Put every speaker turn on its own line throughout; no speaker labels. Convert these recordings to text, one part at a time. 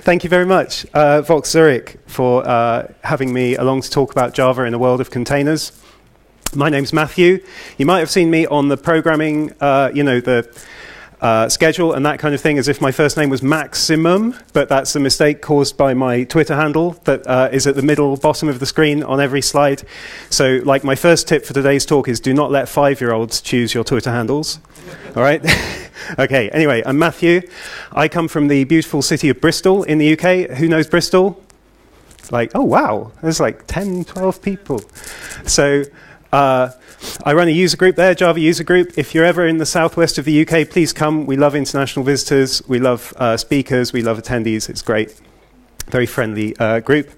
Thank you very much, Vox Zurich, for having me along to talk about Java in a world of containers. My name's Matthew. You might have seen me on the programming, the schedule and that kind of thing, as if my first name was Maximum, but that's a mistake caused by my Twitter handle that is at the middle bottom of the screen on every slide. So, like, my first tip for today's talk is do not let 5-year-olds choose your Twitter handles. All right? Okay, anyway, I'm Matthew. I come from the beautiful city of Bristol in the UK. Who knows Bristol? Like, oh, wow, there's like 10, 12 people. So I run a user group there, Java user group. If you're ever in the southwest of the UK, please come. We love international visitors. We love speakers. We love attendees. It's great. Very friendly group.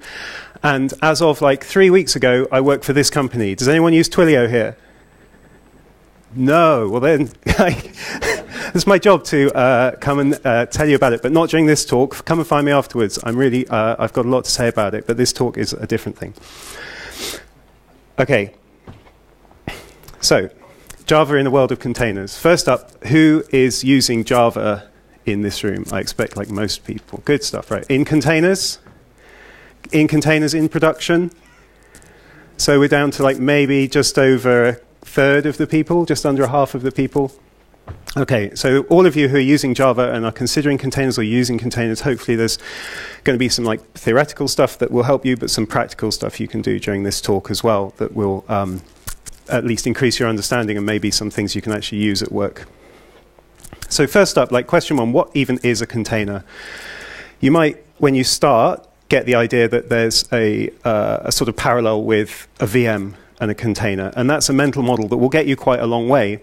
And as of like 3 weeks ago, I work for this company. Does anyone use Twilio here? No. Well, then, it's my job to come and tell you about it, but not during this talk. Come and find me afterwards. I'm really, I've got a lot to say about it, but this talk is a different thing. Okay. So, Java in the world of containers. First up, who is using Java in this room? I expect like most people. Good stuff, right? In containers? In containers in production? So we're down to like maybe just over a third of the people, just under half of the people. Okay, so all of you who are using Java and are considering containers or using containers, hopefully there's going to be some like theoretical stuff that will help you, but some practical stuff you can do during this talk as well that will at least increase your understanding and maybe some things you can actually use at work. So first up, like question one, what even is a container? You might, when you start, get the idea that there's a sort of parallel with a VM and a container, and that's a mental model that will get you quite a long way.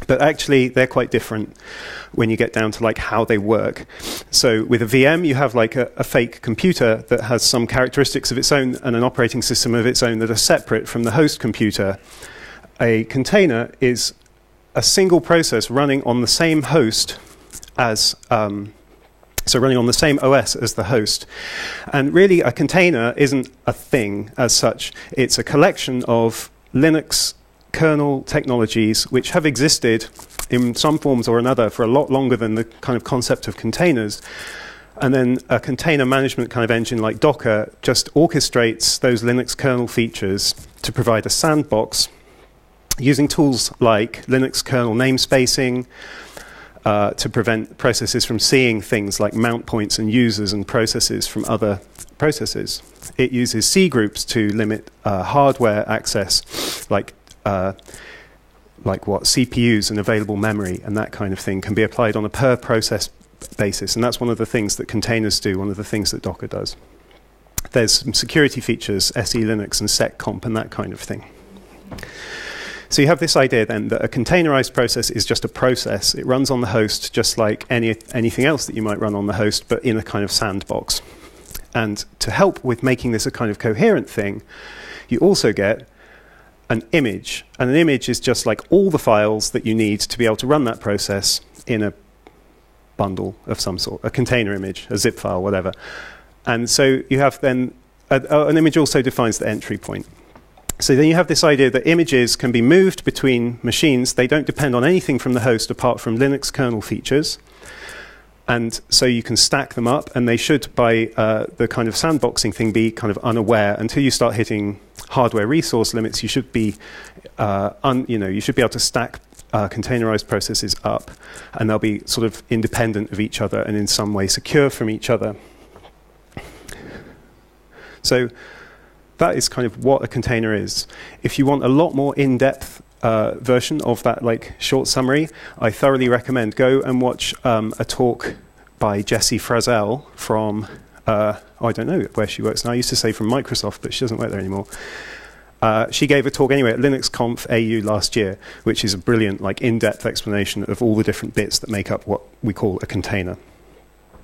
But actually, they're quite different when you get down to like how they work. So with a VM, you have like a fake computer that has some characteristics of its own and an operating system of its own that are separate from the host computer. A container is a single process running on the same host as, so running on the same OS as the host. And really, a container isn't a thing as such. It's a collection of Linux kernel technologies which have existed in some forms or another for a lot longer than the kind of concept of containers. And then a container management kind of engine like Docker just orchestrates those Linux kernel features to provide a sandbox using tools like Linux kernel namespacing to prevent processes from seeing things like mount points and users and processes from other processes. It uses C groups to limit hardware access, like what CPUs and available memory and that kind of thing can be applied on a per process basis, and that's one of the things that containers do, one of the things that Docker does. There's some security features, SE Linux and seccomp and that kind of thing. So you have this idea then that a containerized process is just a process. It runs on the host just like anything else that you might run on the host, but in a kind of sandbox. And to help with making this a kind of coherent thing, you also get an image. And an image is just like all the files that you need to be able to run that process in a bundle of some sort, a container image, a zip file, whatever. And so you have then, an image also defines the entry point. So then you have this idea that images can be moved between machines. They don't depend on anything from the host apart from Linux kernel features. And so you can stack them up, and they should, by the kind of sandboxing thing, be kind of unaware until you start hitting hardware resource limits. You should be, you should be able to stack containerized processes up, and they'll be sort of independent of each other and in some way secure from each other. So that is kind of what a container is. If you want a lot more in-depth version of that like short summary, I thoroughly recommend go and watch a talk by Jessie Frazell from, I don't know where she works now. I used to say from Microsoft, but she doesn't work there anymore. She gave a talk anyway at LinuxConf AU last year, which is a brilliant like in-depth explanation of all the different bits that make up what we call a container.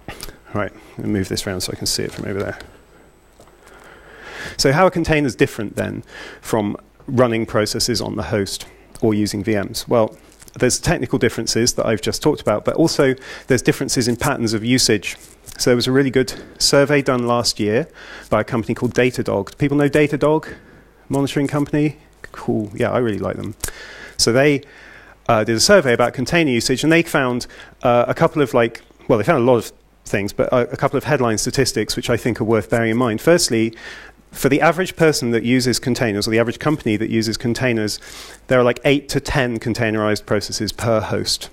All right, I'm going to move this around so I can see it from over there. So how are containers different then from running processes on the host or using VMs? Well, there's technical differences that I've just talked about, but also there's differences in patterns of usage. So there was a really good survey done last year by a company called Datadog. Do people know Datadog? Monitoring company? Cool. Yeah, I really like them. So they did a survey about container usage, and they found a couple of they found a lot of things, but a couple of headline statistics which I think are worth bearing in mind. Firstly, for the average person that uses containers, or the average company that uses containers, there are like 8 to 10 containerized processes per host.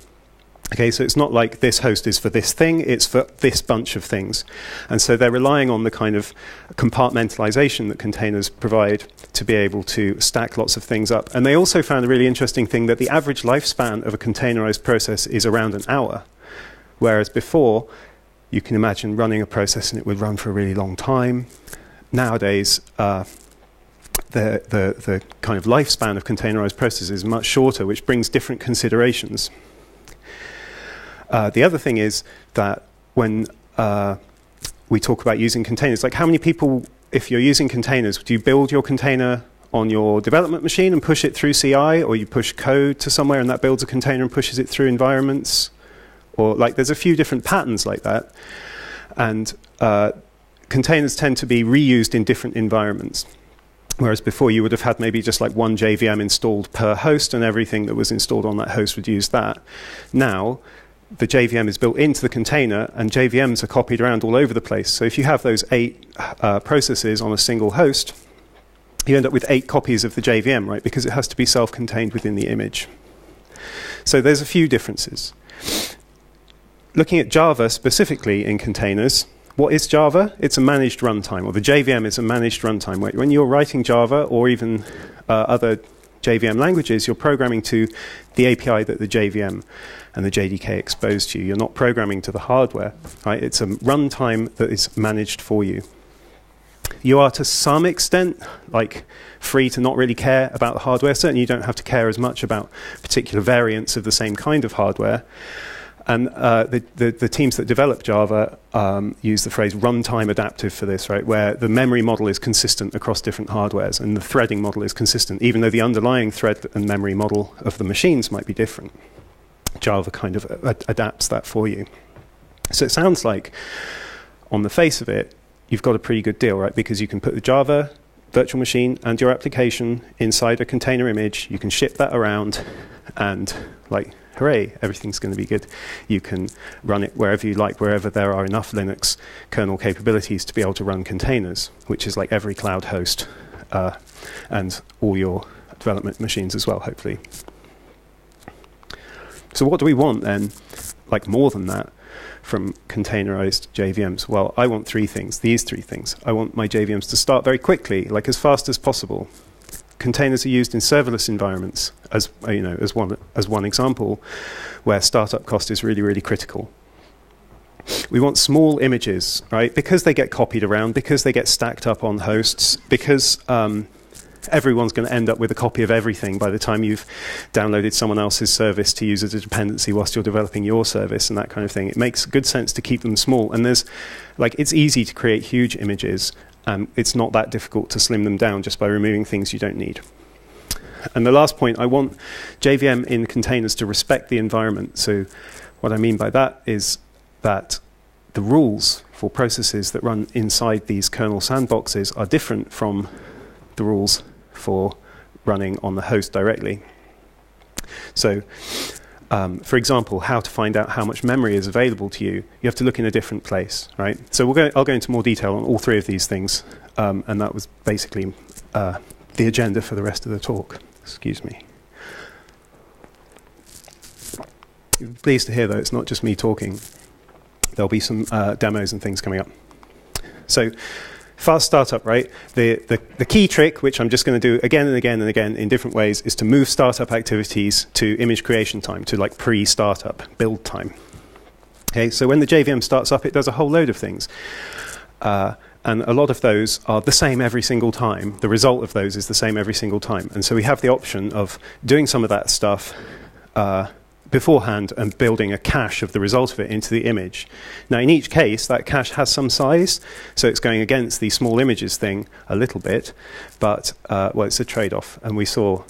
Okay, so it's not like this host is for this thing, it's for this bunch of things. And so they're relying on the kind of compartmentalization that containers provide to be able to stack lots of things up. And they also found a really interesting thing, that the average lifespan of a containerized process is around an hour. Whereas before, you can imagine running a process and it would run for a really long time. Nowadays, the kind of lifespan of containerized processes is much shorter, which brings different considerations. The other thing is that when we talk about using containers, like how many people, if you're using containers, do you build your container on your development machine and push it through CI, or you push code to somewhere and that builds a container and pushes it through environments? Or like there's a few different patterns like that. And containers tend to be reused in different environments. Whereas before you would have had maybe just like one JVM installed per host and everything that was installed on that host would use that. Now, the JVM is built into the container and JVMs are copied around all over the place. So if you have those 8 processes on a single host, you end up with 8 copies of the JVM, right? Because it has to be self-contained within the image. So there's a few differences. Looking at Java specifically in containers, what is Java? It's a managed runtime, or the JVM is a managed runtime. When you're writing Java or even other JVM languages, you're programming to the API that the JVM and the JDK expose to you. You're not programming to the hardware, right? It's a runtime that is managed for you. You are to some extent like free to not really care about the hardware. Certainly you don't have to care as much about particular variants of the same kind of hardware. And the teams that develop Java use the phrase runtime adaptive for this, right, where the memory model is consistent across different hardwares and the threading model is consistent, even though the underlying thread and memory model of the machines might be different. Java kind of adapts that for you. So it sounds like, on the face of it, you've got a pretty good deal, right, because you can put the Java virtual machine and your application inside a container image, you can ship that around, and like, hooray, everything's going to be good. You can run it wherever you like, wherever there are enough Linux kernel capabilities to be able to run containers, which is like every cloud host and all your development machines as well, hopefully. So what do we want then, like more than that, from containerized JVMs? Well, I want 3 things, these 3 things. I want my JVMs to start very quickly, like as fast as possible. Containers are used in serverless environments as one example where startup cost is really, really critical. We want small images, right? Because they get copied around, because they get stacked up on hosts, because everyone's going to end up with a copy of everything by the time you've downloaded someone else's service to use as a dependency whilst you're developing your service and that kind of thing. It makes good sense to keep them small. And there's, like, it's easy to create huge images. It's not that difficult to slim them down just by removing things you don't need. And the last point, I want JVM in containers to respect the environment. So what I mean by that is that the rules for processes that run inside these kernel sandboxes are different from the rules for running on the host directly. So, for example, how to find out how much memory is available to you, you have to look in a different place, right? So I'll go into more detail on all 3 of these things, and that was basically the agenda for the rest of the talk. Excuse me. You're pleased to hear, though, it's not just me talking. There'll be some demos and things coming up. So, fast startup, right? The key trick, which I'm just going to do again and again and again in different ways, is to move startup activities to image creation time, to like pre-startup build time. Okay, so when the JVM starts up, it does a whole load of things. And a lot of those are the same every single time. The result of those is the same every single time. And so we have the option of doing some of that stuff beforehand and building a cache of the result of it into the image. Now, in each case, that cache has some size, so it's going against the small images thing a little bit, but, well, it's a trade-off. And we saw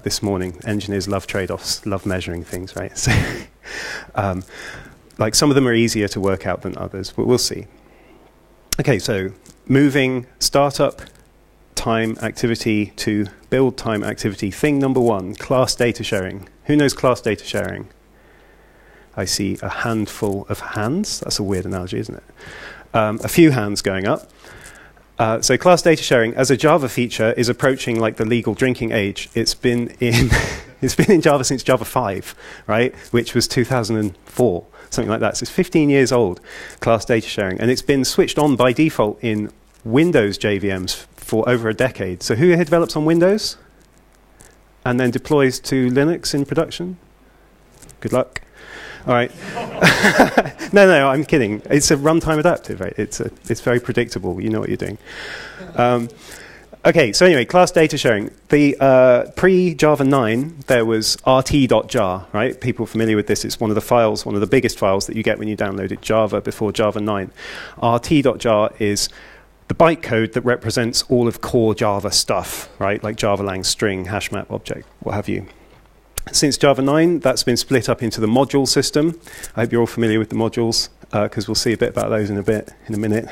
this morning, engineers love trade-offs, love measuring things, right? So, like, some of them are easier to work out than others, but we'll see. Okay, so moving startup time activity to build time activity. Thing number 1, class data sharing. Who knows class data sharing? I see a handful of hands. That's a weird analogy, isn't it? A few hands going up. So class data sharing as a Java feature is approaching like the legal drinking age. It's been in it's been in Java since Java 5, right? Which was 2004, something like that. So it's 15 years old, class data sharing, and it's been switched on by default in Windows JVMs for over a decade. So who here develops on Windows and then deploys to Linux in production? Good luck. All right. No, I'm kidding. It's a runtime adaptive, right? It's very predictable. You know what you're doing. Okay, so anyway, class data sharing. The pre-Java 9, there was rt.jar, right? People familiar with this? It's one of the files, one of the biggest files that you get when you downloaded Java before Java 9. rt.jar is the bytecode that represents all of core Java stuff, right? Like Java lang string, hash map object, what have you. Since Java 9, that's been split up into the module system. I hope you're all familiar with the modules, because we'll see a bit about those in a minute.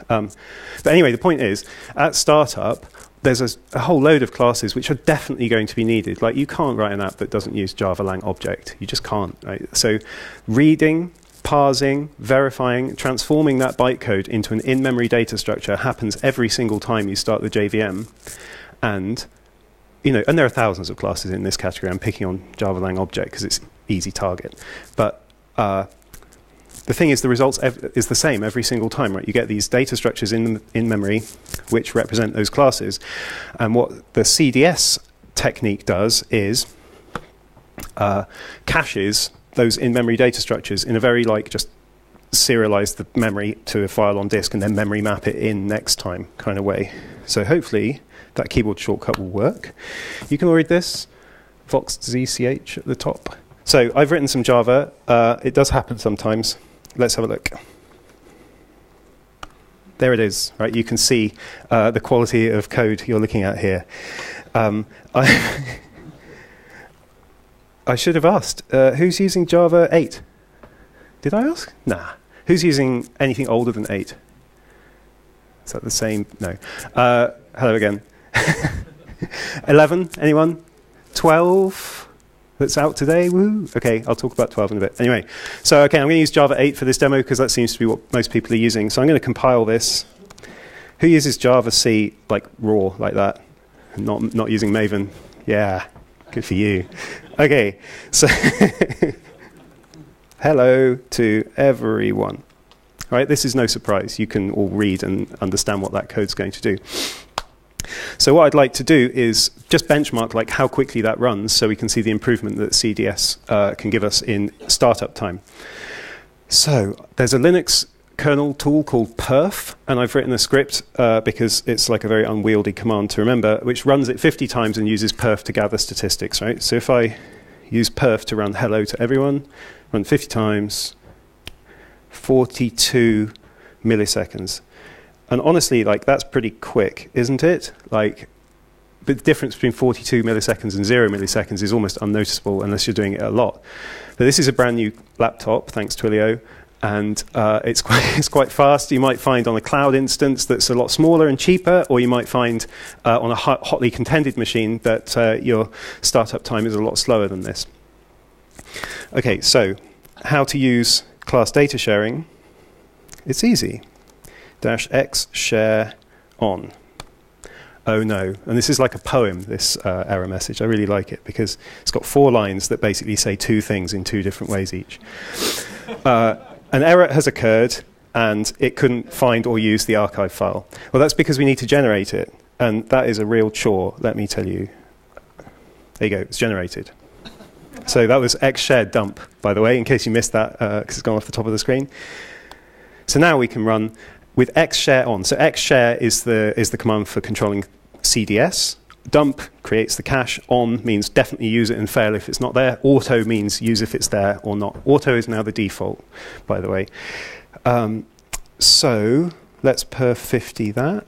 But anyway, the point is, at startup, there's a whole load of classes which are definitely going to be needed. Like, you can't write an app that doesn't use Java lang object. You just can't, right? So reading, parsing, verifying, transforming that bytecode into an in-memory data structure happens every single time you start the JVM. And and there are thousands of classes in this category. I'm picking on Java lang object because it's easy target. But the thing is, the results is the same every single time, right? You get these data structures in memory which represent those classes. And what the CDS technique does is caches those in-memory data structures in a very, just serialize the memory to a file on disk and then memory map it in next time kind of way. So hopefully that keyboard shortcut will work. You can read this, VoxZCH at the top. So I've written some Java. It does happen sometimes. Let's have a look. There it is, right? You can see the quality of code you're looking at here. I should have asked, who's using Java 8? Did I ask? Nah. Who's using anything older than 8? Is that the same? No. Hello again. 11, anyone? 12 that's out today? Woo! Okay, I'll talk about 12 in a bit. Anyway, so okay, I'm going to use Java 8 for this demo because that seems to be what most people are using. So I'm going to compile this. Who uses Java C raw like that? Not using Maven? Yeah, good for you. Okay, so hello to everyone. All right, this is no surprise. You can all read and understand what that code's going to do. So what I'd like to do is just benchmark how quickly that runs so we can see the improvement that CDS can give us in startup time. So there's a Linux kernel tool called perf, and I've written a script because it's a very unwieldy command to remember, which runs it 50 times and uses perf to gather statistics, right? So if I use perf to run hello to everyone, run 50 times, 42 milliseconds. And honestly, that's pretty quick, isn't it? But the difference between 42 milliseconds and 0 milliseconds is almost unnoticeable unless you're doing it a lot. But this is a brand new laptop, thanks Twilio, and it's quite fast. You might find on a cloud instance that's a lot smaller and cheaper, or you might find on a hotly contended machine that your startup time is a lot slower than this. Okay, so how to use class data sharing? It's easy. -x share on. Oh no. And this is like a poem, this error message. I really like it because it's got 4 lines that basically say 2 things in 2 different ways each. An error has occurred and it couldn't find or use the archive file. Well, that's because we need to generate it. And that is a real chore, let me tell you. There you go, it's generated. So that was x share dump, by the way, in case you missed that because it's gone off the top of the screen. So now we can run with x share on. So x share is the command for controlling CDS. Dump creates the cache. On means definitely use it and fail if it's not there. Auto means use if it's there or not. Auto is now the default, by the way. So let's perf 50 that.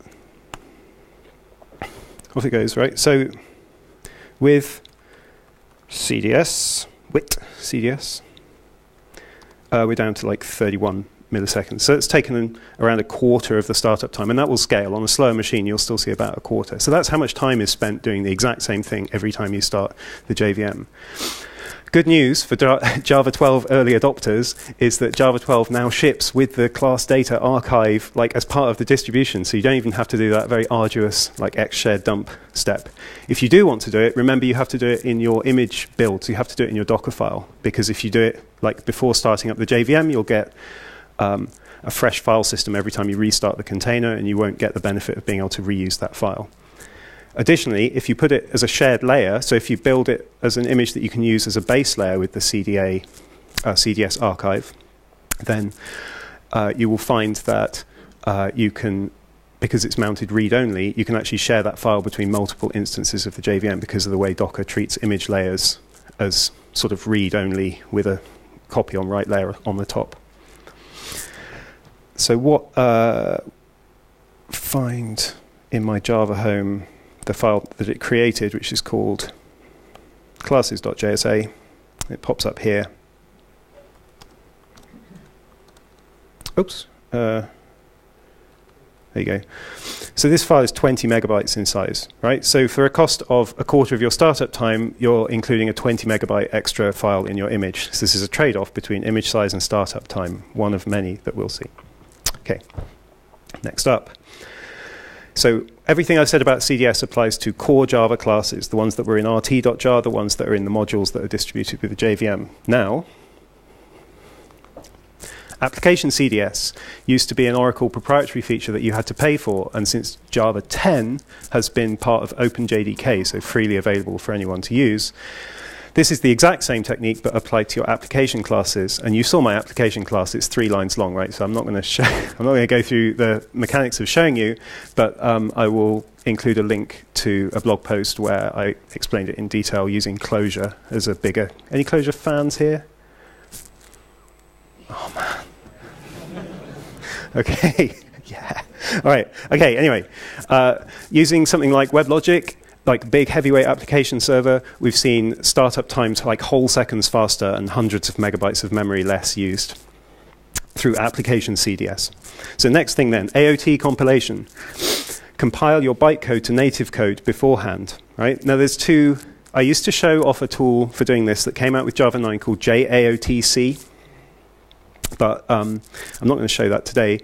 Off it goes, right? So with CDS, CDS, we're down to 31 milliseconds. So it's taken around a quarter of the startup time, and that will scale. On a slower machine, you'll still see about a quarter. So that's how much time is spent doing the exact same thing every time you start the JVM. Good news for Java 12 early adopters is that Java 12 now ships with the class data archive like as part of the distribution, so you don't even have to do that very arduous like xshared dump step. If you do want to do it, remember you have to do it in your image build, so you have to do it in your Docker file, because if you do it like before starting up the JVM, you'll get a fresh file system every time you restart the container, and you won't get the benefit of being able to reuse that file. Additionally, if you put it as a shared layer, so if you build it as an image that you can use as a base layer with the CDS archive, then you will find that you can, because it's mounted read-only, you can actually share that file between multiple instances of the JVM because of the way Docker treats image layers as sort of read-only with a copy on write layer on the top. So what find in my Java home the file that it created, which is called classes.jsa. It pops up here. Oops. There you go. So this file is 20 megabytes in size, right? So for a cost of a quarter of your startup time, you're including a 20 megabyte extra file in your image. So this is a trade-off between image size and startup time, one of many that we'll see. Okay, next up. So everything I've said about CDS applies to core Java classes, the ones that were in rt.jar, the ones that are in the modules that are distributed with the JVM. Now, application CDS used to be an Oracle proprietary feature that you had to pay for, and since Java 10 has been part of OpenJDK, so freely available for anyone to use, this is the exact same technique but applied to your application classes. And you saw my application class, it's 3 lines long, right? So I'm not going to go through the mechanics of showing you, but I will include a link to a blog post where I explained it in detail using Clojure as a bigger. Any Clojure fans here? Oh man. Okay. Yeah. All right. Okay. Anyway, using something like WebLogic, like big heavyweight application server, we've seen startup times like whole seconds faster and hundreds of megabytes of memory less used through application CDS. So next thing then, AOT compilation. Compile your bytecode to native code beforehand, right? Now there's two, I used to show off a tool for doing this that came out with Java 9 called JAOTC, but I'm not going to show that today.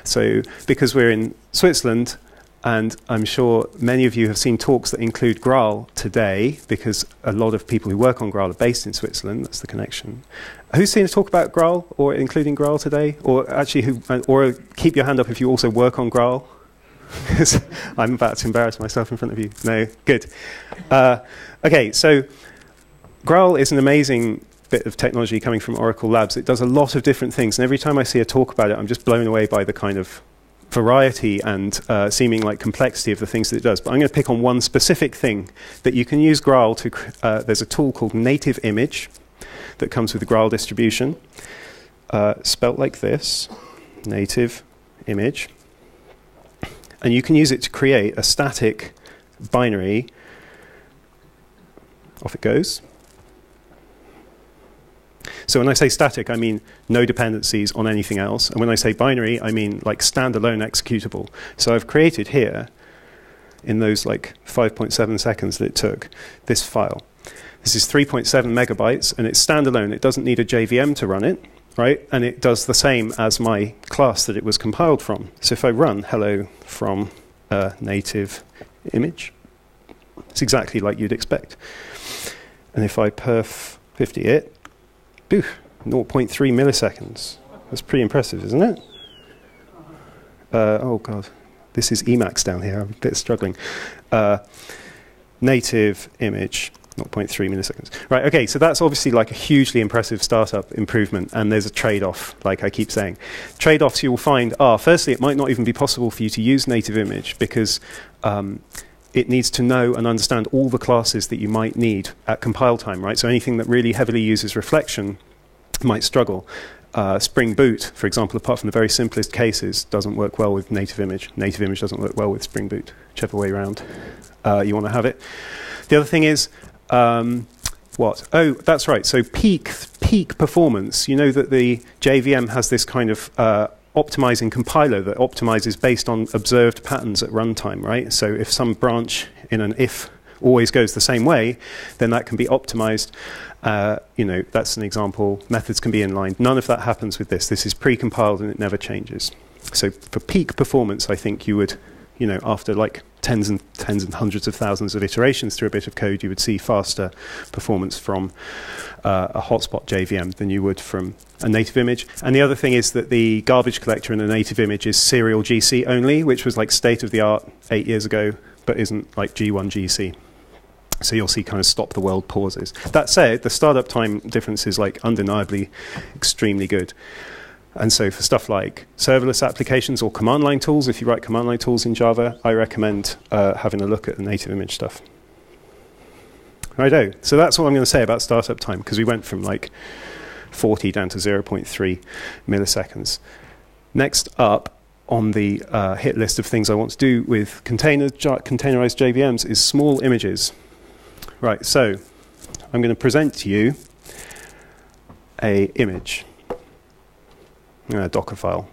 So because we're in Switzerland, and I'm sure many of you have seen talks that include Graal today, because a lot of people who work on Graal are based in Switzerland. That's the connection. Who's seen a talk about Graal, or including Graal today? Or actually, or keep your hand up if you also work on Graal. Because I'm about to embarrass myself in front of you. No, good. Okay, so Graal is an amazing bit of technology coming from Oracle Labs. It does a lot of different things, and every time I see a talk about it, I'm just blown away by the kind of variety and seeming like complexity of the things that it does. But I'm going to pick on one specific thing that you can use Graal to. There's a tool called Native Image that comes with the Graal distribution, spelt like this, Native Image. And you can use it to create a static binary. Off it goes. So when I say static, I mean no dependencies on anything else. And when I say binary, I mean like standalone executable. So I've created here, in those like 5.7 seconds that it took, this file. This is 3.7 megabytes, and it's standalone. It doesn't need a JVM to run it, right? And it does the same as my class that it was compiled from. So if I run hello from native image, it's exactly like you'd expect. And if I perf 50 it, 0.3 milliseconds. That's pretty impressive, isn't it? Oh, God. This is Emacs down here. I'm a bit struggling. Native image, 0.3 milliseconds. Right, okay, so that's obviously like a hugely impressive startup improvement, and there's a trade-off, like I keep saying. Trade-offs you will find are, firstly, it might not even be possible for you to use native image because it needs to know and understand all the classes that you might need at compile time, right? So anything that really heavily uses reflection might struggle. Spring Boot, for example, apart from the very simplest cases, doesn't work well with native image. Native image doesn't work well with Spring Boot, whichever way around you want to have it. The other thing is, what? Oh, that's right. So peak performance. You know that the JVM has this kind of optimizing compiler that optimizes based on observed patterns at runtime, right? So if some branch in an if always goes the same way, then that can be optimized. You know, that's an example. Methods can be inlined. None of that happens with this. This is pre-compiled and it never changes. So for peak performance, I think you would, you know, after like tens and hundreds of thousands of iterations through a bit of code, you would see faster performance from a hotspot JVM than you would from a native image. And the other thing is that the garbage collector in a native image is serial GC only, which was like state of the art 8 years ago, but isn't like G1 GC. So you'll see kind of stop the world pauses. That said, the startup time difference is like undeniably extremely good. And so for stuff like serverless applications or command line tools, if you write command line tools in Java, I recommend having a look at the native image stuff. Righto. So that's all I'm going to say about startup time, because we went from like 40 down to 0.3 milliseconds. Next up on the hit list of things I want to do with containerized JVMs is small images. Right, so I'm going to present to you a image, a Docker file.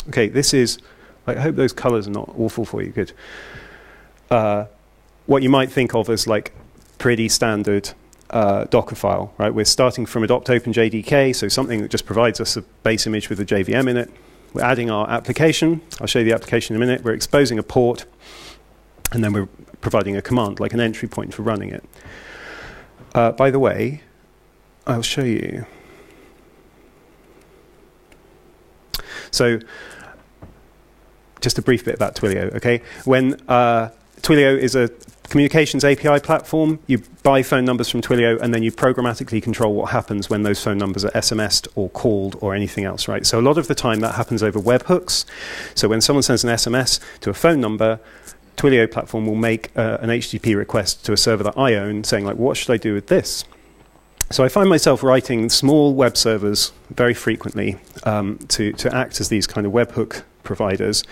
Okay, this is, I hope those colors are not awful for you, good. What you might think of as like pretty standard Docker file, right? We're starting from adopt OpenJDK, so something that just provides us a base image with a JVM in it. We're adding our application. I'll show you the application in a minute. We're exposing a port, and then we're providing a command, like an entry point for running it. By the way, I'll show you. So, just a brief bit about Twilio, okay? When Twilio is a communications API platform, you buy phone numbers from Twilio, and then you programmatically control what happens when those phone numbers are SMS'd or called or anything else, right? So a lot of the time that happens over webhooks. So when someone sends an SMS to a phone number, Twilio platform will make an HTTP request to a server that I own, saying like, what should I do with this? So I find myself writing small web servers very frequently to act as these kind of webhook providers.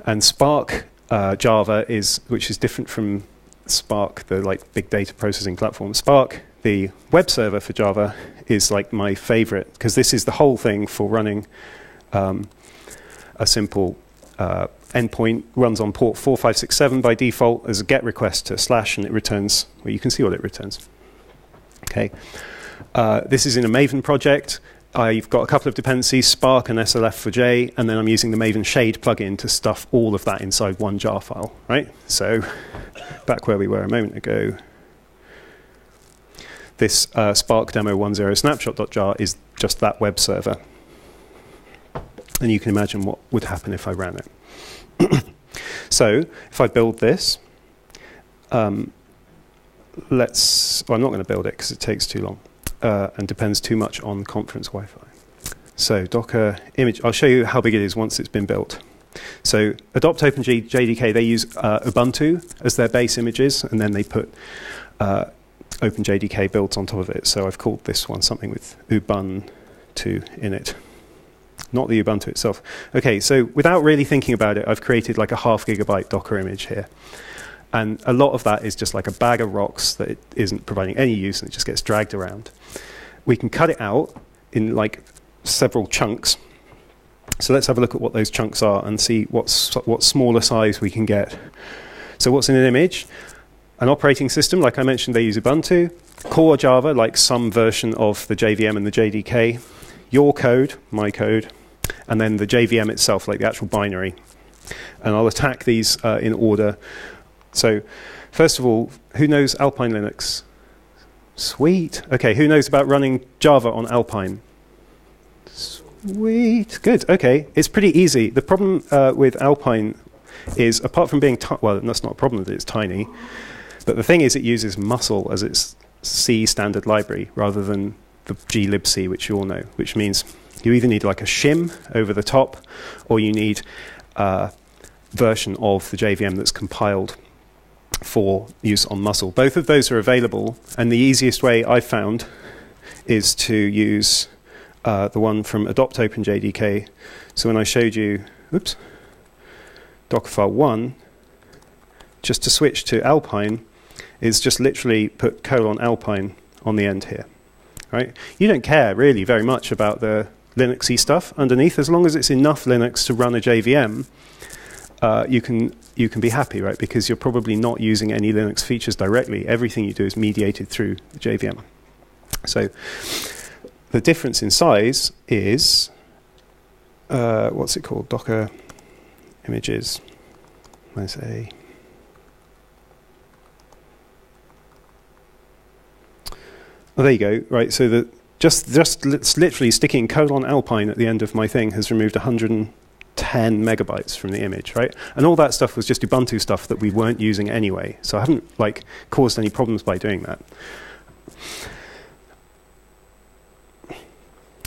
And Spark Java which is different from Spark, the like big data processing platform. Spark, the web server for Java, is like my favorite, because this is the whole thing for running a simple endpoint. Runs on port 4567 by default as a GET request to /, and it returns, well, you can see what it returns. Okay, this is in a Maven project. I've got a couple of dependencies, Spark and SLF4j, and then I'm using the Maven Shade plugin to stuff all of that inside one jar file, right? So back where we were a moment ago, this Spark demo 10 snapshot.jar is just that web server. And you can imagine what would happen if I ran it. So if I build this, well, I'm not going to build it because it takes too long. And depends too much on conference Wi-Fi. So Docker image, I'll show you how big it is once it's been built. So adopt OpenJDK, they use Ubuntu as their base images, and then they put OpenJDK builds on top of it. So I've called this one something with Ubuntu in it. Not the Ubuntu itself. Okay, so without really thinking about it, I've created like a 0.5 GB Docker image here. And a lot of that is just like a bag of rocks that it isn't providing any use, and it just gets dragged around. We can cut it out in like several chunks. So let's have a look at what those chunks are and see what smaller size we can get. So what's in an image? An operating system, like I mentioned, they use Ubuntu. Core Java, like some version of the JVM and the JDK. Your code, my code. And then the JVM itself, like the actual binary. And I'll attack these in order. So, first of all, who knows Alpine Linux? Sweet. Okay, who knows about running Java on Alpine? Sweet. Good. Okay, it's pretty easy. The problem with Alpine is, apart from being, well, that's not a problem that it's tiny, but the thing is it uses Muscle as its C standard library rather than the glibc, which you all know, which means you either need like a shim over the top, or you need a version of the JVM that's compiled for use on Muscle. Both of those are available, and the easiest way I've found is to use the one from adopt OpenJDK. So when I showed you, oops, Dockerfile 1, just to switch to Alpine, is just literally put :Alpine on the end here. Right? You don't care really very much about the Linuxy stuff underneath. As long as it's enough Linux to run a JVM, you can be happy, right? Because you're probably not using any Linux features directly. Everything you do is mediated through the JVM. So the difference in size is, what's it called? Docker images. Let's say. Oh, there you go. Right. So just literally sticking :Alpine at the end of my thing has removed 110 megabytes from the image, right? And all that stuff was just Ubuntu stuff that we weren't using anyway. So I haven't caused any problems by doing that.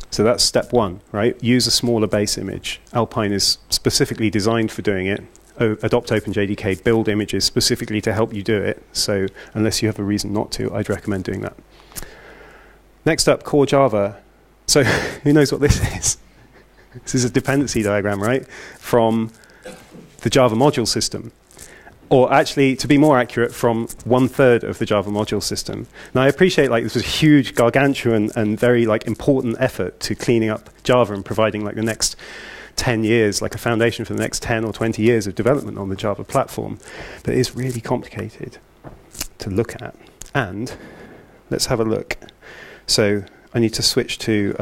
So that's step one, right? Use a smaller base image. Alpine is specifically designed for doing it. Adopt OpenJDK, build images specifically to help you do it. So unless you have a reason not to, I'd recommend doing that. Next up, core Java. So who knows what this is? This is a dependency diagram, right? From the Java module system. Or actually, to be more accurate, from 1/3 of the Java module system. Now, I appreciate this was a huge, gargantuan, and very important effort to cleaning up Java and providing the next 10 years, a foundation for the next 10 or 20 years of development on the Java platform. But it is really complicated to look at. And let's have a look. So I need to switch to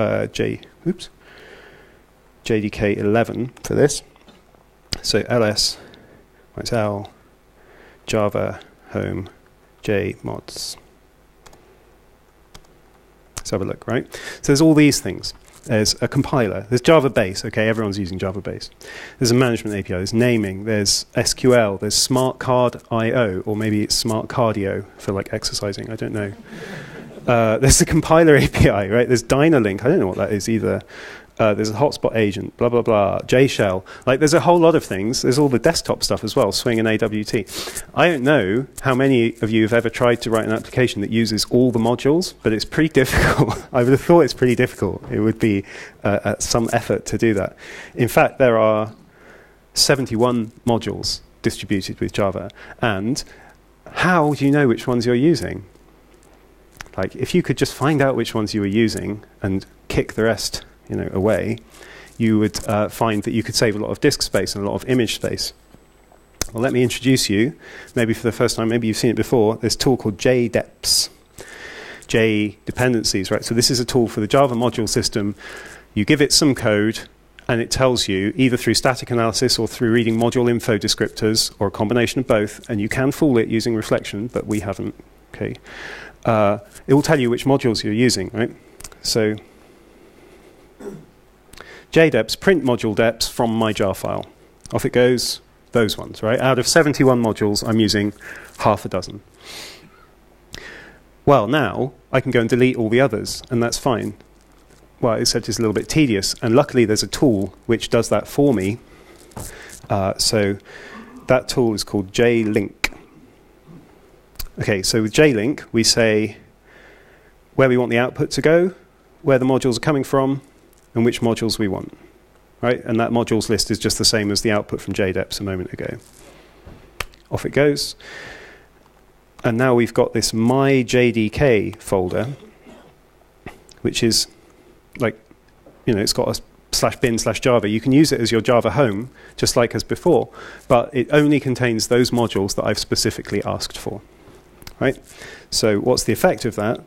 JDK 11 for this. So ls, it's L, Java, home, J, mods. Let's have a look, right? So there's all these things. There's a compiler. There's Java Base. Okay, everyone's using Java Base. There's a management API. There's naming. There's SQL. There's Smart Card IO, or maybe it's Smart Cardio for exercising. I don't know. There's the compiler API, right? There's Dynalink. I don't know what that is either. There's a hotspot agent, blah, blah, blah, JShell. There's a whole lot of things. There's all the desktop stuff as well, Swing and AWT. I don't know how many of you have ever tried to write an application that uses all the modules, but it's pretty difficult. I would have thought it's pretty difficult. It would be some effort to do that. In fact, there are 71 modules distributed with Java. And how do you know which ones you're using? If you could just find out which ones you were using and kick the rest away, you would find that you could save a lot of disk space and a lot of image space. Well, let me introduce you, maybe for the first time, maybe you've seen it before, this tool called JDeps, J dependencies, right? So this is a tool for the Java module system. You give it some code, and it tells you, either through static analysis or through reading module info descriptors, or a combination of both, and you can fool it using reflection, but we haven't, okay? It will tell you which modules you're using, right? So JDeps, print module deps from my jar file. Off it goes, those ones, right? Out of 71 modules, I'm using half a dozen. Well, now I can go and delete all the others, and that's fine. Well, except it's a little bit tedious, and luckily there's a tool which does that for me. So that tool is called JLink. Okay, so with JLink, we say where we want the output to go, where the modules are coming from, and which modules we want, right? And that modules list is just the same as the output from JDeps a moment ago. Off it goes. And now we've got this myjdk folder, which is it's got a /bin/java. You can use it as your Java home, just like as before, but it only contains those modules that I've specifically asked for, right? So what's the effect of that?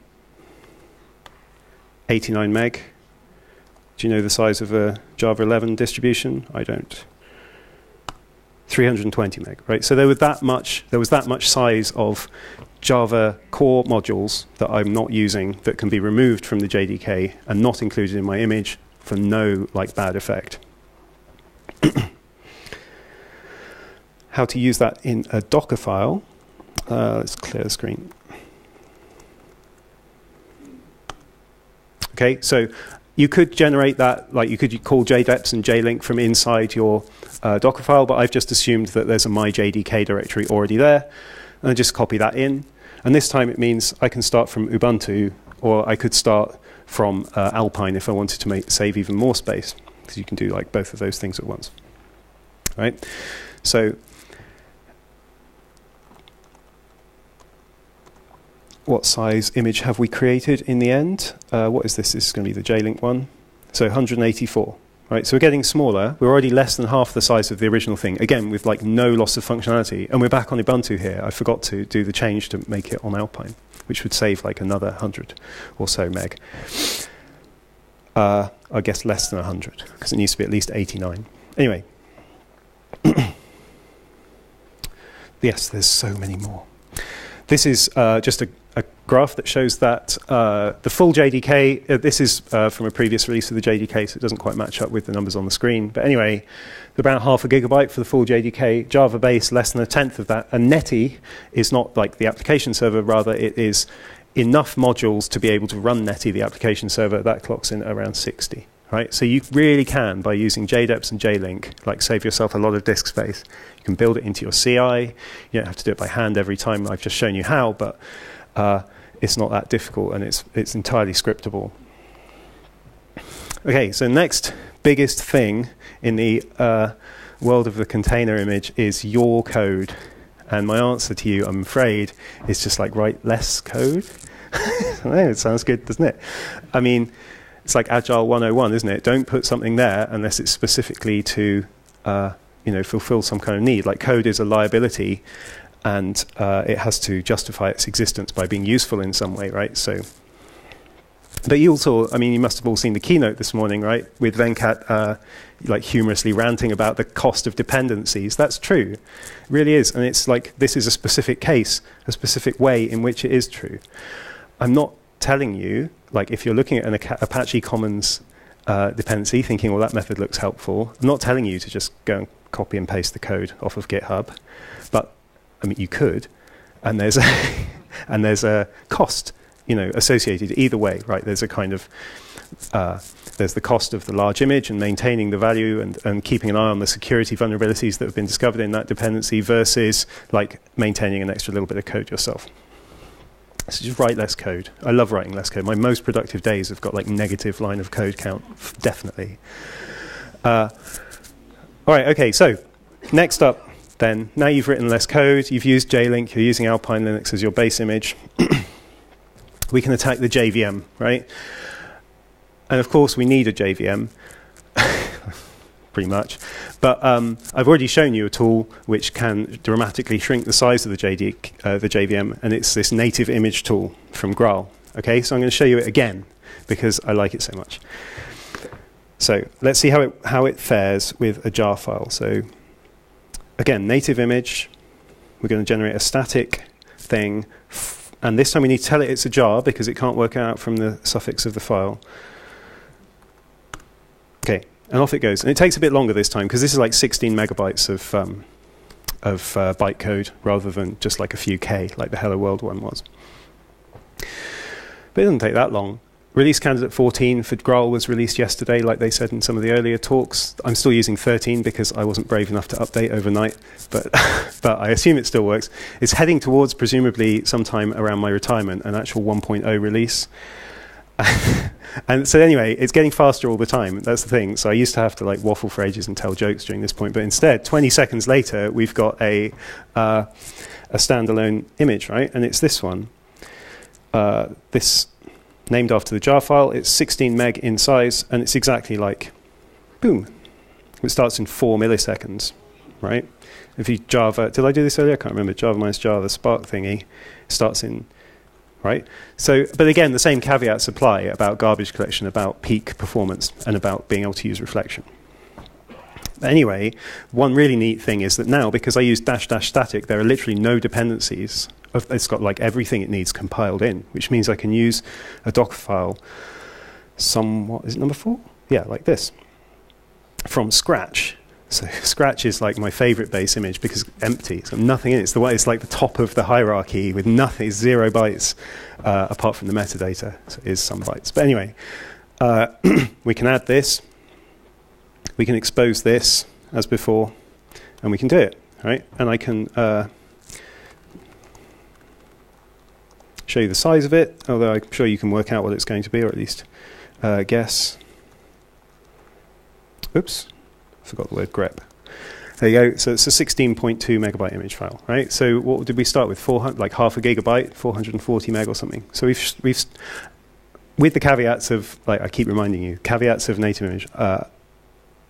89 meg. Do you know the size of a Java 11 distribution? I don't. 320 meg, right? So there was that much size of Java core modules that I'm not using that can be removed from the JDK and not included in my image for no bad effect. How to use that in a Docker file? Let's clear the screen. Okay, so you could generate that, you could call JDeps and JLink from inside your Docker file, but I've just assumed that there's a myjdk directory already there, and I just copy that in. And this time it means I can start from Ubuntu, or I could start from Alpine if I wanted to save even more space, because you can do both of those things at once. Right? So what size image have we created in the end? What is this? This is going to be the JLink one. So 184. Right, so we're getting smaller. We're already less than half the size of the original thing. Again, with like no loss of functionality. And we're back on Ubuntu here. I forgot to do the change to make it on Alpine, which would save like another 100 or so meg. I guess less than 100, because it needs to be at least 89. Anyway. Yes, there's so many more. This is just a graph that shows that the full JDK, this is from a previous release of the JDK, so it doesn't quite match up with the numbers on the screen. But anyway, about half a gigabyte for the full JDK, Java base less than a tenth of that. And Netty is not like the application server, rather it is enough modules to be able to run Netty, the application server. That clocks in around 60. Right? So you really can, by using JDEPs and JLink, like save yourself a lot of disk space. You can build it into your CI. You don't have to do it by hand every time. I've just shown you how, but it's not that difficult, and it's entirely scriptable. Okay, so next biggest thing in the world of the container image is your code. And my answer to you, I'm afraid, is just like write less code. I know, it sounds good, doesn't it? I mean, it's like Agile 101, isn't it? Don't put something there unless it's specifically to fulfill some kind of need. Like code is a liability, and it has to justify its existence by being useful in some way, right? So, but you also, I mean, you must have all seen the keynote this morning, right? With Venkat like humorously ranting about the cost of dependencies. That's true. It really is. And it's like, this is a specific case, a specific way in which it is true. I'm not telling you, like if you're looking at an Apache Commons dependency, thinking, well, that method looks helpful, I'm not telling you to just go and copy and paste the code off of GitHub. But, I mean, you could. And there's a cost, associated either way, right? There's a kind of, there's the cost of the large image and maintaining the value and keeping an eye on the security vulnerabilities that have been discovered in that dependency versus like maintaining an extra little bit of code yourself. So just write less code. I love writing less code. My most productive days have got like negative line of code count, definitely. All right, okay, so next up then, now you've written less code, you've used JLink, you're using Alpine Linux as your base image, we can attack the JVM, right? And of course we need a JVM, pretty much. But I've already shown you a tool which can dramatically shrink the size of the JVM, and it's this native image tool from Graal. Okay, so I'm going to show you it again because I like it so much. So let's see how it fares with a jar file. So again, native image. We're going to generate a static thing, and this time we need to tell it it's a jar because it can't work out from the suffix of the file. Okay. And off it goes. And it takes a bit longer this time because this is like 16 megabytes of bytecode rather than just like a few K like the Hello World one was. But it doesn't take that long. Release candidate 14 for Graal was released yesterday, like they said in some of the earlier talks. I'm still using 13 because I wasn't brave enough to update overnight, but I assume it still works. It's heading towards, presumably, sometime around my retirement, an actual 1.0 release. And so anyway, it's getting faster all the time. That's the thing. So I used to have to like waffle for ages and tell jokes during this point, but instead, 20 seconds later, we've got a standalone image, right? And it's this one. This named after the jar file. It's 16 meg in size, and it's exactly like, boom. It starts in 4 milliseconds, right? If you Java, did I do this earlier? I can't remember. Java minus Java, Spark thingy, starts in. Right? So, but again, the same caveats apply about garbage collection, about peak performance, and about being able to use reflection. But anyway, one really neat thing is that now, because I use -- static, there are literally no dependencies. It's got like everything it needs compiled in, which means I can use a Docker file somewhat, is it number 4? Yeah, like this, from scratch. So Scratch is like my favorite base image because it's empty. It's got nothing in it. It's like the top of the hierarchy with nothing, 0 bytes apart from the metadata. So it is some bytes. But anyway, we can add this. We can expose this as before, and we can do it, right? And I can show you the size of it, although I'm sure you can work out what it's going to be, or at least guess. Oops. Forgot the word grep. There you go. So it's a 16.2 megabyte image file, right? So what did we start with? 400, like half a gigabyte, 440 meg or something. So we've with the caveats of, like I keep reminding you, caveats of native image,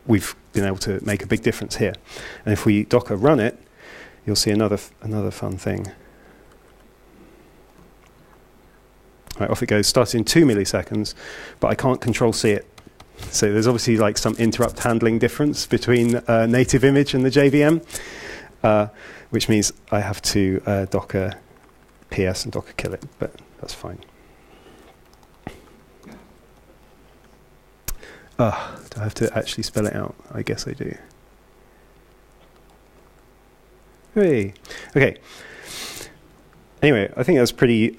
we've been able to make a big difference here. And if we Docker run it, you'll see another fun thing. Right, off it goes. Starts in 2 milliseconds, but I can't Control-C it. So there's obviously like some interrupt handling difference between native image and the JVM, which means I have to Docker PS and Docker kill it, but that's fine. Do I have to actually spell it out? I guess I do. Hey. Okay. Anyway, I think that's pretty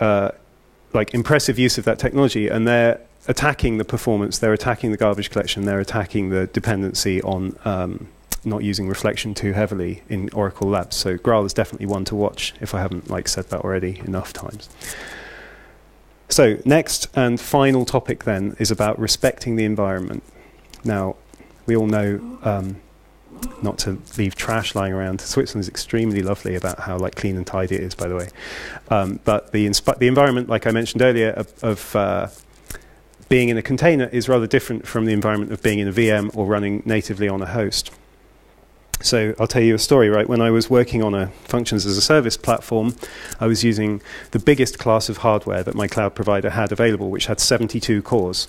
like impressive use of that technology, and they're attacking the performance, they're attacking the garbage collection, they're attacking the dependency on not using reflection too heavily in Oracle Labs. So Graal is definitely one to watch, if I haven't like said that already enough times. So next and final topic then is about respecting the environment. Now, we all know not to leave trash lying around. Switzerland is extremely lovely about how like clean and tidy it is, by the way. But the environment, like I mentioned earlier, of being in a container is rather different from the environment of being in a VM or running natively on a host. So I'll tell you a story, right? When I was working on a functions as a service platform, I was using the biggest class of hardware that my cloud provider had available, which had 72 cores,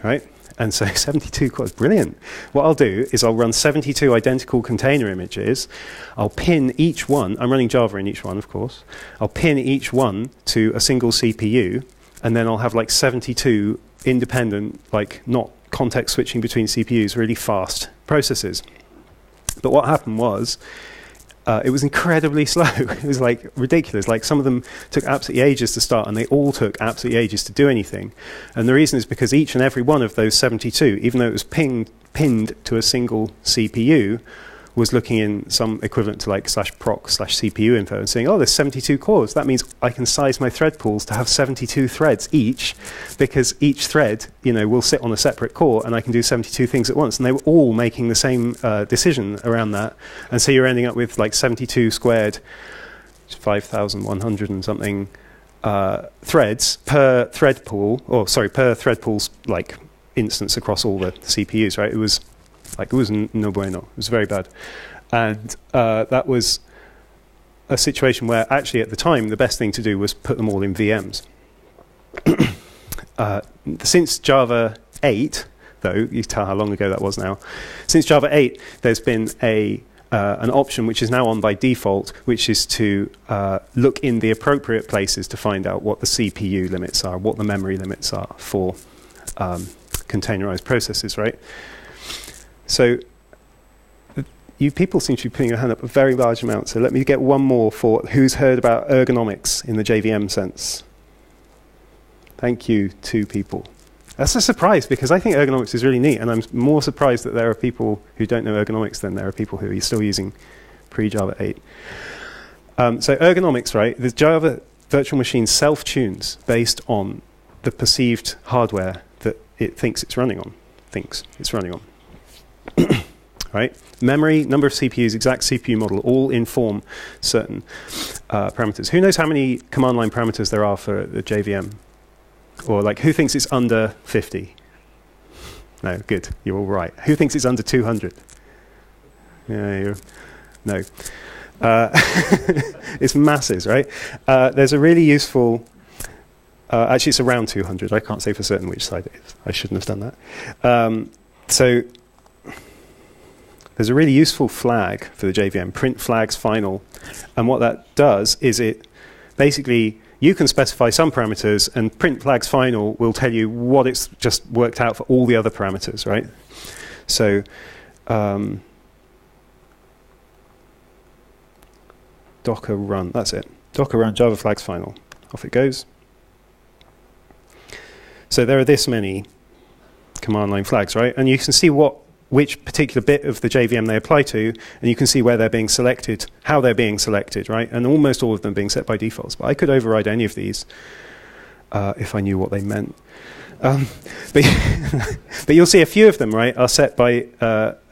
right? And so 72 cores, brilliant. What I'll do is I'll run 72 identical container images. I'll pin each one. I'm running Java in each one, of course. I'll pin each one to a single CPU, and then I'll have like 72 independent, like not context switching between CPUs, really fast processes. But what happened was, it was incredibly slow. It was like ridiculous. Like some of them took absolutely ages to start, and they all took absolutely ages to do anything. And the reason is because each and every one of those 72, even though it was pinned to a single CPU, was looking in some equivalent to like /proc/CPU info and saying, oh, there's 72 cores. That means I can size my thread pools to have 72 threads each, because each thread, you know, will sit on a separate core, and I can do 72 things at once. And they were all making the same decision around that. And so you're ending up with like 72 squared, 5,100 and something threads per thread pool, or sorry, per thread pool's like instance across all the CPUs, right? It was no bueno. It was very bad. And that was a situation where actually at the time the best thing to do was put them all in VMs. Since Java 8, though, you can tell how long ago that was now, since Java 8 there's been an option which is now on by default, which is to look in the appropriate places to find out what the CPU limits are, what the memory limits are for containerized processes, right? So you people seem to be putting your hand up a very large amount, so let me get one more for who's heard about ergonomics in the JVM sense. Thank you, 2 people. That's a surprise, because I think ergonomics is really neat, and I'm more surprised that there are people who don't know ergonomics than there are people who are still using pre-Java 8. So ergonomics, right, the Java virtual machine self-tunes based on the perceived hardware that it thinks it's running on. Right? Memory, number of CPUs, exact CPU model, all inform certain parameters. Who knows how many command line parameters there are for the JVM? Or like, who thinks it's under 50? No, good, you're all right. Who thinks it's under 200? Yeah, no. It's masses, right? There's a really useful, actually it's around 200. I can't say for certain which side it is. I shouldn't have done that. So there's a really useful flag for the JVM, print flags final. And what that does is it basically, you can specify some parameters, and print flags final will tell you what it's just worked out for all the other parameters, right? So Docker run, that's it. Docker run Java flags final. Off it goes. So there are this many command line flags, right? And you can see which particular bit of the JVM they apply to, and you can see where they're being selected, how they're being selected, right? And almost all of them being set by defaults. But I could override any of these if I knew what they meant. But you'll see a few of them, right, are set by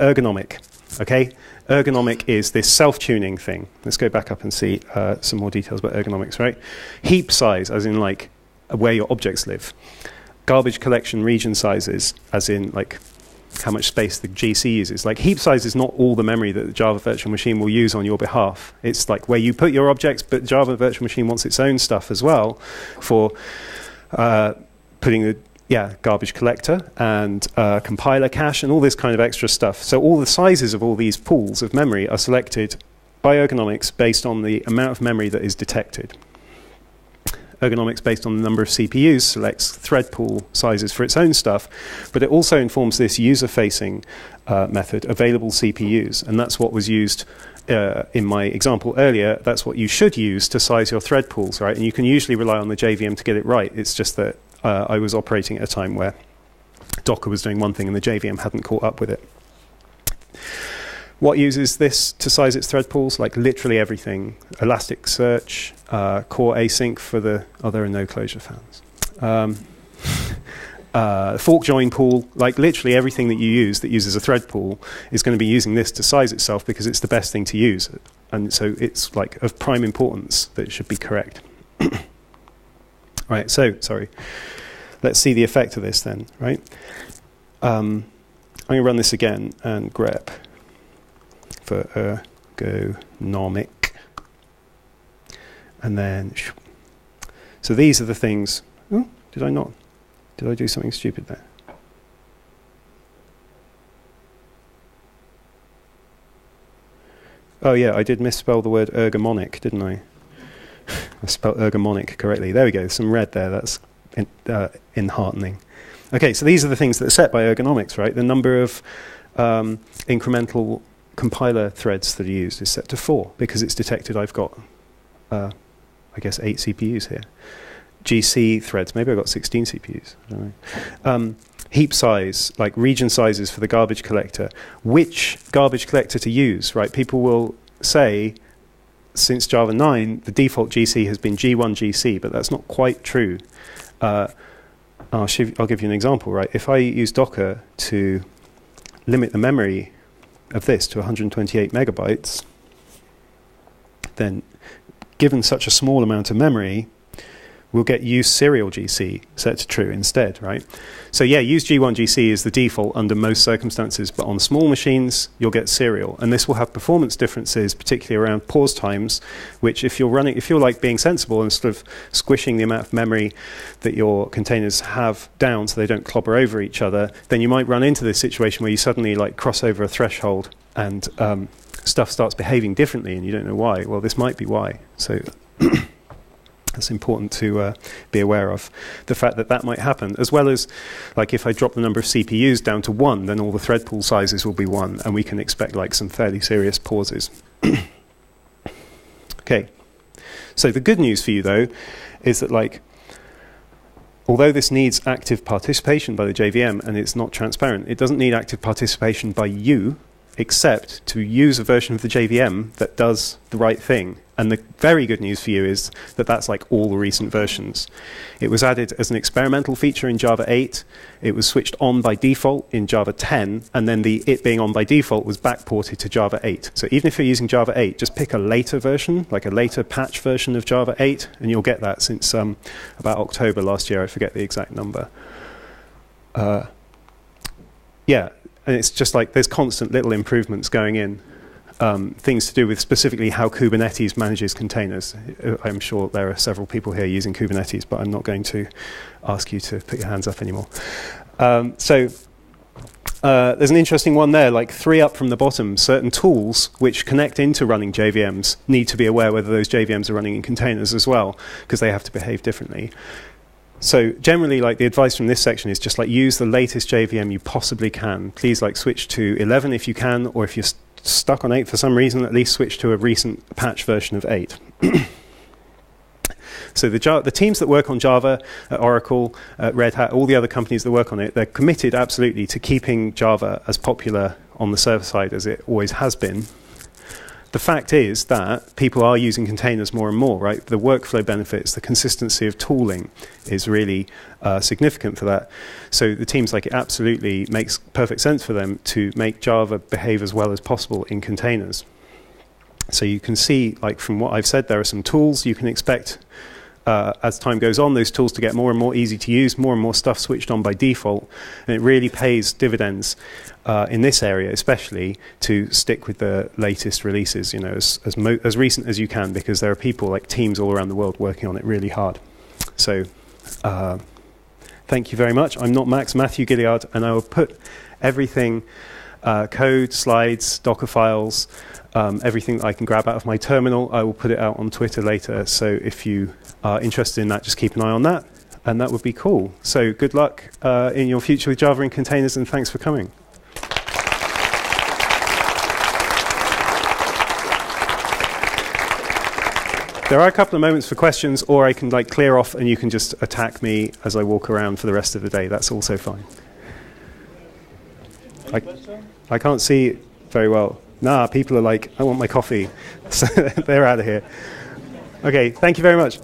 ergonomic, okay? Ergonomic is this self-tuning thing. Let's go back up and see some more details about ergonomics, right? Heap size, as in like where your objects live. garbage collection region sizes, as in like how much space the GC uses. Like heap size is not all the memory that the Java virtual machine will use on your behalf. It's like where you put your objects, but Java virtual machine wants its own stuff as well for putting the garbage collector and compiler cache and all this kind of extra stuff. So all the sizes of all these pools of memory are selected by Ergonomics based on the amount of memory that is detected. Ergonomics, based on the number of CPUs, selects thread pool sizes for its own stuff, but it also informs this user-facing method, available CPUs, and that's what was used in my example earlier. That's what you should use to size your thread pools, right? And you can usually rely on the JVM to get it right. It's just that I was operating at a time where Docker was doing one thing and the JVM hadn't caught up with it. What uses this to size its thread pools? Like literally everything. Elasticsearch, core async for the... Oh, there are no closure fans. Fork join pool, like literally everything that you use that uses a thread pool is going to be using this to size itself because it's the best thing to use. And so it's like of prime importance that it should be correct. Right, so, sorry. Let's see the effect of this then, right? I'm going to run this again and grep for ergonomic. And then, so these are the things. Oh, did I not? Did I do something stupid there? Oh yeah, I did misspell the word ergomonic, didn't I? I spelled ergomonic correctly. There we go, some red there, that's enheartening. Okay, so these are the things that are set by Ergonomics, right? The number of incremental compiler threads that are used is set to 4 because it's detected I've got, I guess, 8 CPUs here. GC threads, maybe I've got 16 CPUs, I don't know. Heap size, like region sizes for the garbage collector. Which garbage collector to use, right? People will say, since Java 9, the default GC has been G1 GC, but that's not quite true. I'll give you an example, right? If I use Docker to limit the memory of this to 128 megabytes, then given such a small amount of memory, we'll get use serial GC set to true instead, right? So yeah, use G1 GC is the default under most circumstances, but on small machines, you'll get serial. And this will have performance differences, particularly around pause times, which if you're like being sensible and sort of squishing the amount of memory that your containers have down so they don't clobber over each other, then you might run into this situation where you suddenly like cross over a threshold and stuff starts behaving differently and you don't know why. Well, this might be why. So it's important to be aware of the fact that that might happen, as well as, like, if I drop the number of CPUs down to 1, then all the thread pool sizes will be 1, and we can expect, like, some fairly serious pauses. Okay. So the good news for you, though, is that, like, although this needs active participation by the JVM, and it's not transparent, it doesn't need active participation by you, except to use a version of the JVM that does the right thing. And the very good news for you is that that's like all the recent versions. It was added as an experimental feature in Java 8. It was switched on by default in Java 10. And then the it being on by default was backported to Java 8. So even if you're using Java 8, just pick a later version, like a later patch version of Java 8, and you'll get that since about October last year. I forget the exact number. Yeah, and it's just like there's constant little improvements going in. Things to do with specifically how Kubernetes manages containers. I'm sure there are several people here using Kubernetes, but I'm not going to ask you to put your hands up anymore. So there's an interesting one there, like 3 up from the bottom. Certain tools which connect into running JVMs need to be aware whether those JVMs are running in containers as well, because they have to behave differently. So generally, like, the advice from this section is just like use the latest JVM you possibly can. Please, like, switch to 11 if you can, or if you're stuck on 8 for some reason, at least switch to a recent patch version of 8. So the teams that work on Java at Oracle, at Red Hat, all the other companies that work on it, they're committed absolutely to keeping Java as popular on the server side as it always has been. The fact is that people are using containers more and more, right? The workflow benefits, the consistency of tooling is really significant for that. So the teams, like, it absolutely makes perfect sense for them to make Java behave as well as possible in containers. So you can see, like, from what I've said, there are some tools you can expect as time goes on, those tools to get more and more easy to use, more and more stuff switched on by default. And it really pays dividends in this area, especially, to stick with the latest releases, as recent as you can, because there are people, like teams all around the world, working on it really hard. So thank you very much. I'm not Max, Matthew Gilliard, and I will put everything, code, slides, Docker files, everything that I can grab out of my terminal, I will put it out on Twitter later. So if you are interested in that, just keep an eye on that, and that would be cool. So good luck in your future with Java and containers, and thanks for coming. There are a couple of moments for questions, or I can clear off and you can just attack me as I walk around for the rest of the day. That's also fine. I can't see very well. Nah, people are like, I want my coffee. So they're out of here. Okay, thank you very much.